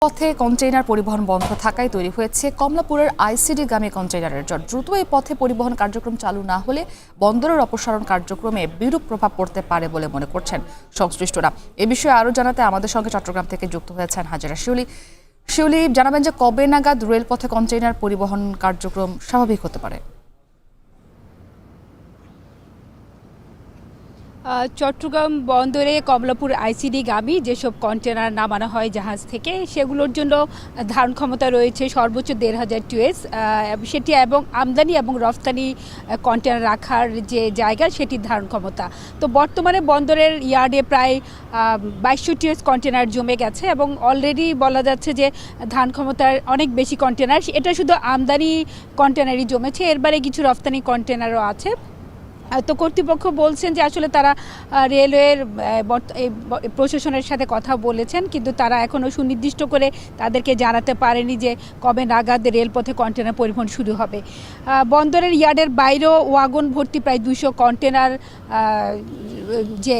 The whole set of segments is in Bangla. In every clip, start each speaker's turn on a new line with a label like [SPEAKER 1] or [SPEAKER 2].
[SPEAKER 1] পথে কন্টেইনার পরিবহন বন্ধ থাকায় তৈরি হয়েছে কমলাপুরের আইসিডিগামী কন্টেইনারের জট। দ্রুত এই পথে পরিবহন কার্যক্রম চালু না হলে বন্দরের অপসারণ কার্যক্রমে বিরূপ প্রভাব পড়তে পারে বলে মনে করছেন সংশ্লিষ্টরা। এ বিষয়ে আরও জানাতে আমাদের সঙ্গে চট্টগ্রাম থেকে যুক্ত হয়েছেন হাজেরা শিউলি। শিউলি, জানাবেন যে কবে নাগাদ রেলপথে কন্টেইনার পরিবহন কার্যক্রম স্বাভাবিক হতে পারে?
[SPEAKER 2] চট্টগ্রাম বন্দরে কমলাপুর আইসিডিগামী যেসব কন্টেনার নামানো হয় জাহাজ থেকে, সেগুলোর জন্য ধারণ ক্ষমতা রয়েছে সর্বোচ্চ ১,৫০০ টিউএস। সেটি এবং আমদানি এবং রফতানি কন্টেনার রাখার যে জায়গা, সেটির ধারণ ক্ষমতা। তো বর্তমানে বন্দরের ইয়ার্ডে প্রায় ২২০০ টিউএস কন্টেনার জমে গেছে এবং অলরেডি বলা যাচ্ছে যে ধারণ ক্ষমতার অনেক বেশি কন্টেনার। এটা শুধু আমদানি কন্টেনারই জমেছে, এর বাইরে কিছু রফতানি কন্টেনারও আছে। তো কর্তৃপক্ষ বলছেন যে আসলে তারা রেলওয়ের প্রশাসনের সাথে কথা বলেছেন, কিন্তু তারা এখনও সুনির্দিষ্ট করে তাদেরকে জানাতে পারেনি যে কবে নাগাদ রেলপথে কন্টেনার পরিবহন শুরু হবে। বন্দরের ইয়ার্ডের বাইরেও ওয়াগন ভর্তি প্রায় ২০০ কন্টেনার যে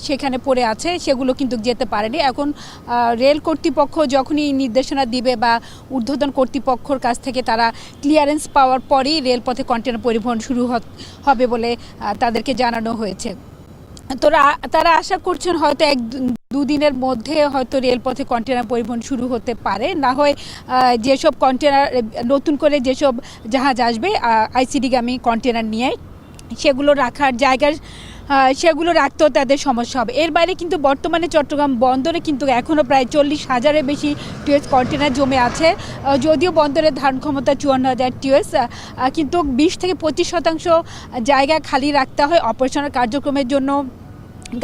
[SPEAKER 2] সেখানে পড়ে আছে, সেগুলো কিন্তু যেতে পারেনি। এখন রেল কর্তৃপক্ষ যখনই নির্দেশনা দিবে বা ঊর্ধ্বতন কর্তৃপক্ষের কাছ থেকে তারা ক্লিয়ারেন্স পাওয়ার পরই রেলপথে কন্টেনার পরিবহন শুরু হবে বলে তাদেরকে জানানো হয়েছে। তো তারা আশা করছেন হয়তো দুদিনের মধ্যে হয়তো রেলপথে কন্টেনার পরিবহন শুরু হতে পারে। না হয় যেসব কন্টেনার নতুন করে যেসব জাহাজ আসবে আইসিডিগামী কন্টেনার নিয়ে, সেগুলো রাখার জায়গা সেগুলো রাখতেও তাদের সমস্যা হবে। এর বাইরে কিন্তু বর্তমানে চট্টগ্রাম বন্দরে কিন্তু এখনও প্রায় ৪০,০০০-এর বেশি টিউএস কন্টেনার জমে আছে। যদিও বন্দরের ধারণ ক্ষমতা ৫৪,০০০ টিউএস, কিন্তু ২০-২৫% জায়গা খালি রাখতে হয় অপারেশনাল কার্যক্রমের জন্য,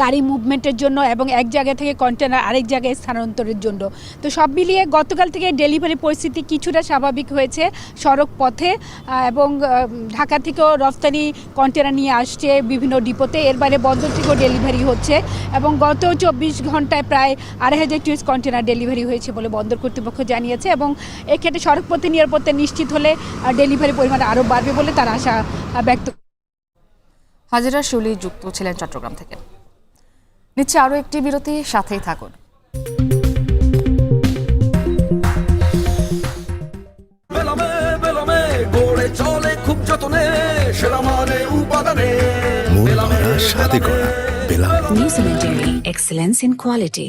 [SPEAKER 2] গাড়ি মুভমেন্টের জন্য এবং এক জায়গা থেকে কন্টেনার আরেক জায়গায় স্থানান্তরের জন্য। তো সব মিলিয়ে গতকাল থেকে ডেলিভারি পরিস্থিতি কিছুটা স্বাভাবিক হয়েছে সড়ক পথে, এবং ঢাকা থেকেও রফতানি কন্টেনার নিয়ে আসছে বিভিন্ন ডিপোতে। এর বাইরে বন্দর থেকেও ডেলিভারি হচ্ছে এবং গত ২৪ ঘন্টায় প্রায় ২,৫০০ টিউএস কন্টেনার ডেলিভারি হয়েছে বলে বন্দর কর্তৃপক্ষ জানিয়েছে। এবং এক্ষেত্রে সড়ক পথে নিরাপত্তা নিশ্চিত হলে ডেলিভারি পরিমাণ আরও বাড়বে বলে তার আশা ব্যক্ত।
[SPEAKER 1] হাজেরা শিউলি যুক্ত ছিলেন চট্টগ্রাম থেকে। নিচ্ছে আরও একটি বিরতি, সাথেই থাকুন।
[SPEAKER 3] নিউজিল্যান্ডের এক্সেলেন্স ইন কোয়ালিটি।